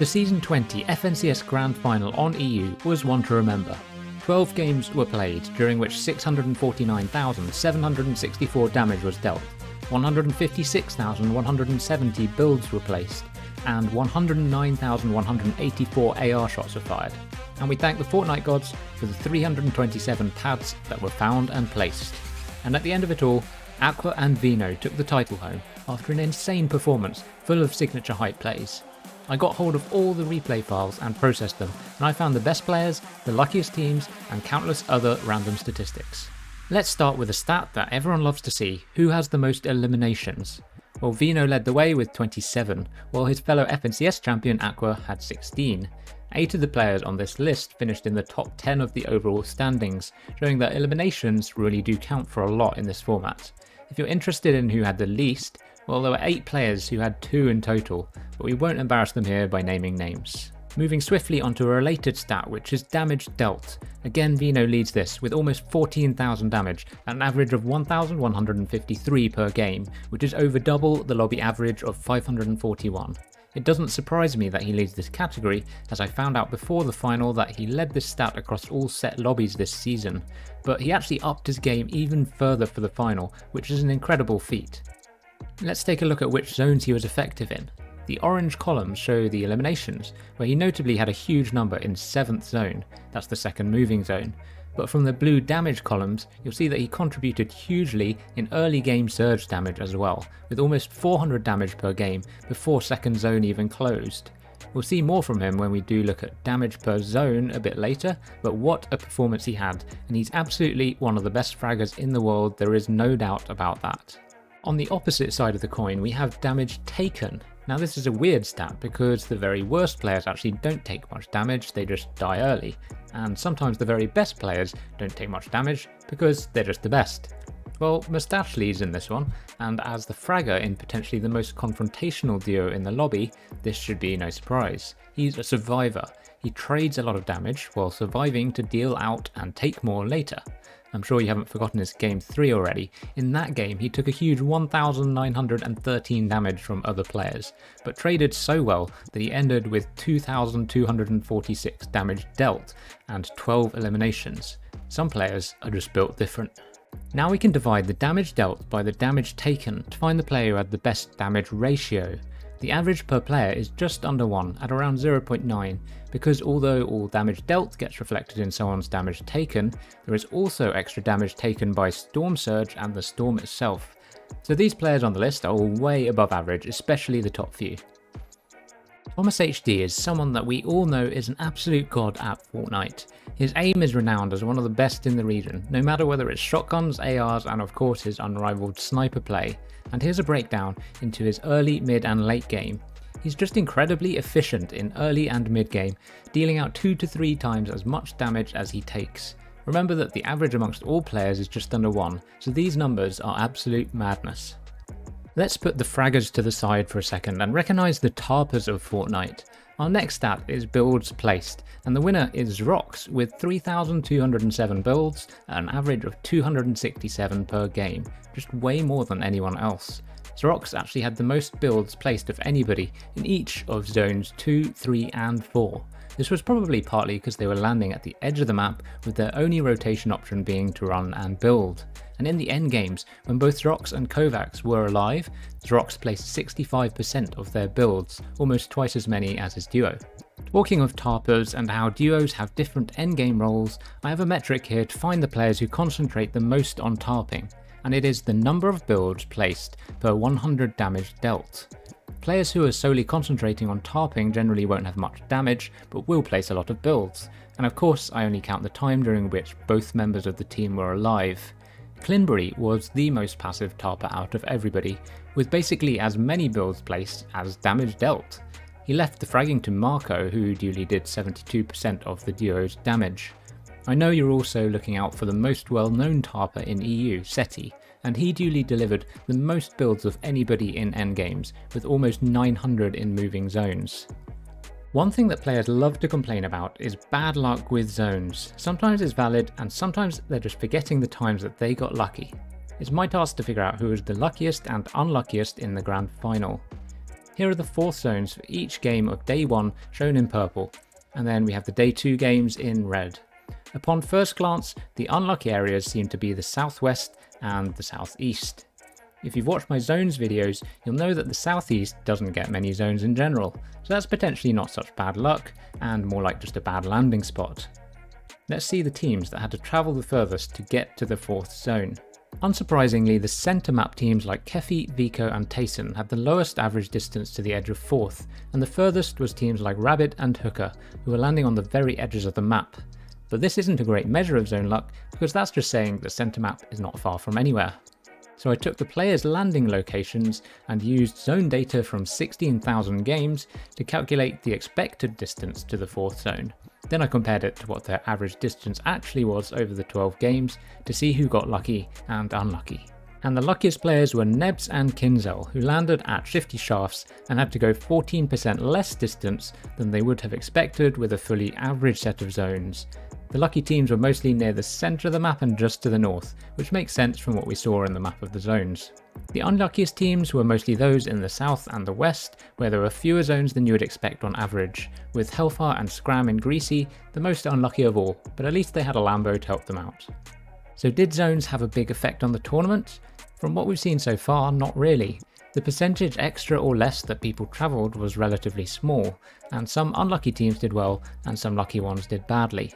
The Season 20 FNCS Grand Final on EU was one to remember. 12 games were played, during which 649,764 damage was dealt, 156,170 builds were placed, and 109,184 AR shots were fired. And we thank the Fortnite gods for the 327 pads that were found and placed. And at the end of it all, Aqua and Vino took the title home after an insane performance full of signature hype plays. I got hold of all the replay files and processed them, and I found the best players, the luckiest teams, and countless other random statistics. Let's start with a stat that everyone loves to see: who has the most eliminations? Well, Vino led the way with 27, while his fellow FNCS champion Aqua had 16. 8 of the players on this list finished in the top 10 of the overall standings, showing that eliminations really do count for a lot in this format. If you're interested in who had the least, well, there were 8 players who had 2 in total, but we won't embarrass them here by naming names. Moving swiftly onto a related stat, which is damage dealt. Again, Vino leads this with almost 14,000 damage at an average of 1,153 per game, which is over double the lobby average of 541. It doesn't surprise me that he leads this category, as I found out before the final that he led this stat across all set lobbies this season, but he actually upped his game even further for the final, which is an incredible feat. Let's take a look at which zones he was effective in. The orange columns show the eliminations, where he notably had a huge number in 7th zone, that's the second moving zone, but from the blue damage columns you'll see that he contributed hugely in early game surge damage as well, with almost 400 damage per game before second zone even closed. We'll see more from him when we do look at damage per zone a bit later, but what a performance he had, and he's absolutely one of the best fraggers in the world, there is no doubt about that. On the opposite side of the coin we have damage taken. Now this is a weird stat because the very worst players actually don't take much damage, they just die early, and sometimes the very best players don't take much damage because they're just the best. Well, Moustache leads in this one, and as the fragger in potentially the most confrontational duo in the lobby, this should be no surprise. He's a survivor. He trades a lot of damage while surviving to deal out and take more later. I'm sure you haven't forgotten his game 3 already. In that game he took a huge 1,913 damage from other players, but traded so well that he ended with 2,246 damage dealt and 12 eliminations. Some players are just built different. Now we can divide the damage dealt by the damage taken to find the player who had the best damage ratio. The average per player is just under 1 at around 0.9, because although all damage dealt gets reflected in someone's damage taken, there is also extra damage taken by Storm Surge and the Storm itself. So these players on the list are all way above average, especially the top few. Thomas HD is someone that we all know is an absolute god at Fortnite. His aim is renowned as one of the best in the region, no matter whether it's shotguns, ARs, and of course his unrivaled sniper play. And here's a breakdown into his early, mid and late game. He's just incredibly efficient in early and mid game, dealing out 2 to 3 times as much damage as he takes. Remember that the average amongst all players is just under 1, so these numbers are absolute madness. Let's put the fraggers to the side for a second and recognise the tarpers of Fortnite. Our next stat is builds placed, and the winner is Zrox with 3,207 builds at an average of 267 per game, just way more than anyone else. Zrox actually had the most builds placed of anybody in each of zones 2, 3 and 4. This was probably partly because they were landing at the edge of the map with their only rotation option being to run and build. And in the end games, when both Zrox and Kovacs were alive, Zrox placed 65% of their builds, almost twice as many as his duo. Talking of tarpers and how duos have different endgame roles, I have a metric here to find the players who concentrate the most on tarping, and it is the number of builds placed per 100 damage dealt. Players who are solely concentrating on tarping generally won't have much damage, but will place a lot of builds, and of course I only count the time during which both members of the team were alive. Clinbury was the most passive tarper out of everybody, with basically as many builds placed as damage dealt. He left the fragging to Marco, who duly did 72% of the duo's damage. I know you're also looking out for the most well-known tarper in EU, Seti, and he duly delivered the most builds of anybody in endgames, with almost 900 in moving zones. One thing that players love to complain about is bad luck with zones. Sometimes it's valid, and sometimes they're just forgetting the times that they got lucky. It's my task to figure out who is the luckiest and unluckiest in the grand final. Here are the fourth zones for each game of day 1 shown in purple, and then we have the day 2 games in red. Upon first glance, the unlucky areas seem to be the southwest and the southeast. If you've watched my zones videos, you'll know that the southeast doesn't get many zones in general, so that's potentially not such bad luck, and more like just a bad landing spot. Let's see the teams that had to travel the furthest to get to the fourth zone. Unsurprisingly, the centre map teams like Kefi, Vico and Tayson had the lowest average distance to the edge of fourth, and the furthest was teams like Rabbit and Hooker, who were landing on the very edges of the map. But this isn't a great measure of zone luck, because that's just saying the centre map is not far from anywhere. So I took the players' landing locations and used zone data from 16,000 games to calculate the expected distance to the fourth zone. Then I compared it to what their average distance actually was over the 12 games to see who got lucky and unlucky. And the luckiest players were Nebs and Kinzel, who landed at 50 shafts and had to go 14% less distance than they would have expected with a fully average set of zones. The lucky teams were mostly near the centre of the map and just to the north, which makes sense from what we saw in the map of the zones. The unluckiest teams were mostly those in the south and the west, where there were fewer zones than you would expect on average, with Hellfire and Scram in Greasy the most unlucky of all, but at least they had a Lambo to help them out. So did zones have a big effect on the tournament? From what we've seen so far, not really. The percentage extra or less that people travelled was relatively small, and some unlucky teams did well and some lucky ones did badly.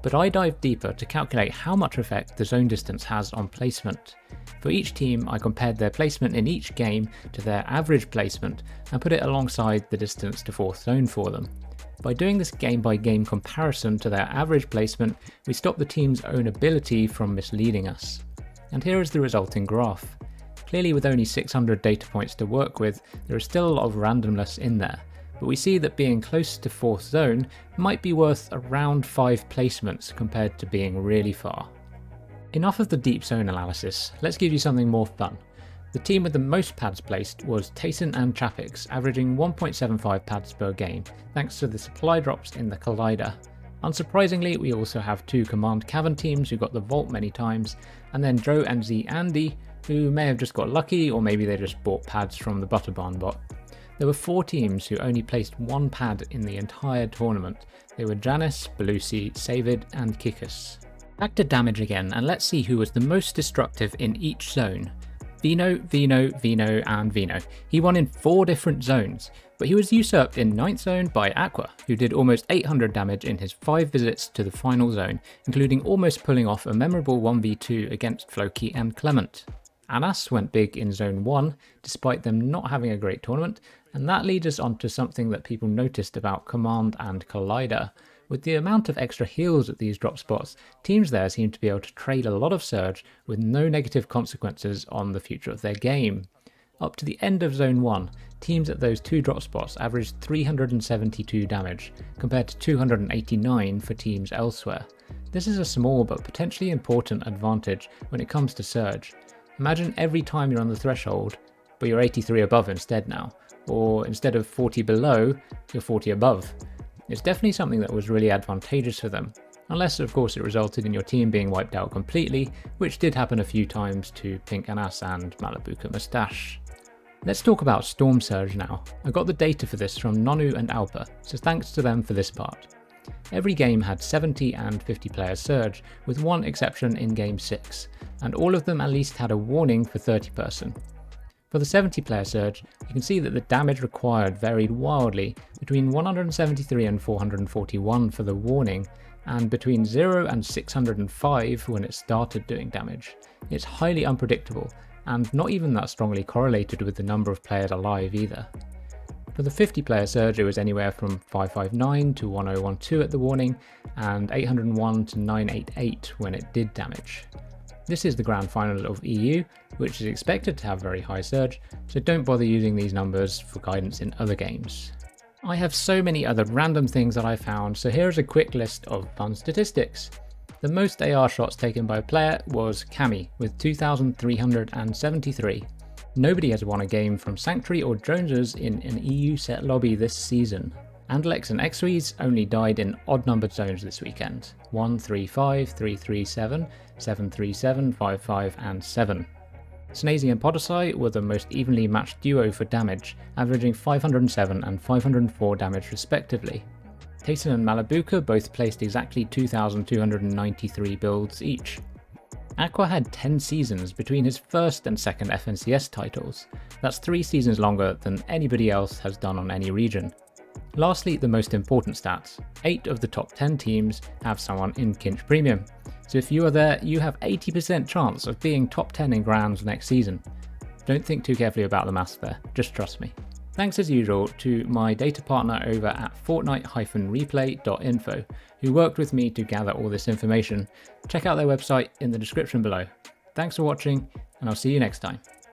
But I dived deeper to calculate how much effect the zone distance has on placement. For each team, I compared their placement in each game to their average placement and put it alongside the distance to fourth zone for them. By doing this game by game comparison to their average placement, we stopped the team's own ability from misleading us. And here is the resulting graph. Clearly, with only 600 data points to work with, there is still a lot of randomness in there. But we see that being close to fourth zone might be worth around 5 placements compared to being really far. Enough of the deep zone analysis, let's give you something more fun. The team with the most pads placed was Tayson and Chapix, averaging 1.75 pads per game, thanks to the supply drops in the Collider. Unsurprisingly, we also have 2 Command Cavern teams who got the Vault many times, and then Joe and Z Andy, who may have just got lucky, or maybe they just bought pads from the Butterbarn bot. There were 4 teams who only placed 1 pad in the entire tournament. They were Janice, Belusi, Savid and Kikus. Back to damage again, and let's see who was the most destructive in each zone. Vino, and Vino. He won in 4 different zones, but he was usurped in 9th zone by Aqua, who did almost 800 damage in his 5 visits to the final zone, including almost pulling off a memorable 1v2 against Floki and Clement. Anas went big in Zone 1, despite them not having a great tournament, and that leads us on to something that people noticed about Command and Collider. With the amount of extra heals at these drop spots, teams there seem to be able to trade a lot of Surge with no negative consequences on the future of their game. Up to the end of Zone 1, teams at those 2 drop spots averaged 372 damage, compared to 289 for teams elsewhere. This is a small but potentially important advantage when it comes to Surge. Imagine every time you're on the threshold, but you're 83 above instead now, or instead of 40 below, you're 40 above. It's definitely something that was really advantageous for them, unless of course it resulted in your team being wiped out completely, which did happen a few times to Pink Anas and Malabuka Mustache. Let's talk about Storm Surge now. I got the data for this from Nonu and Alpa, so thanks to them for this part. Every game had 70 and 50 player Surge, with one exception in Game 6, and all of them at least had a warning for 30 person. For the 70 player Surge, you can see that the damage required varied wildly, between 173 and 441 for the warning, and between 0 and 605 when it started doing damage. It's highly unpredictable, and not even that strongly correlated with the number of players alive either. For the 50 player Surge, it was anywhere from 559 to 1012 at the warning, and 801 to 988 when it did damage. This is the grand final of EU, which is expected to have very high Surge, so don't bother using these numbers for guidance in other games. I have so many other random things that I found, so here is a quick list of fun statistics. The most AR shots taken by a player was Cammy with 2,373. Nobody has won a game from Sanctuary or Joneses in an EU set lobby this season. Andalex and Exuis only died in odd-numbered zones this weekend: 1, 3, 5, 3, 3, 7, 7, 3, 7, 5, 5, and 7. Snazy and Podosai were the most evenly matched duo for damage, averaging 507 and 504 damage respectively. Tayson and Malabuka both placed exactly 2,293 builds each. Aqua had 10 seasons between his first and second FNCS titles. That's 3 seasons longer than anybody else has done on any region. Lastly, the most important stats. 8 of the top 10 teams have someone in Kinch Premium. So if you are there, you have 80% chance of being top 10 in Grands next season. Don't think too carefully about the maths there, just trust me. Thanks as usual to my data partner over at Fortnite-replay.info, who worked with me to gather all this information. Check out their website in the description below. Thanks for watching, and I'll see you next time.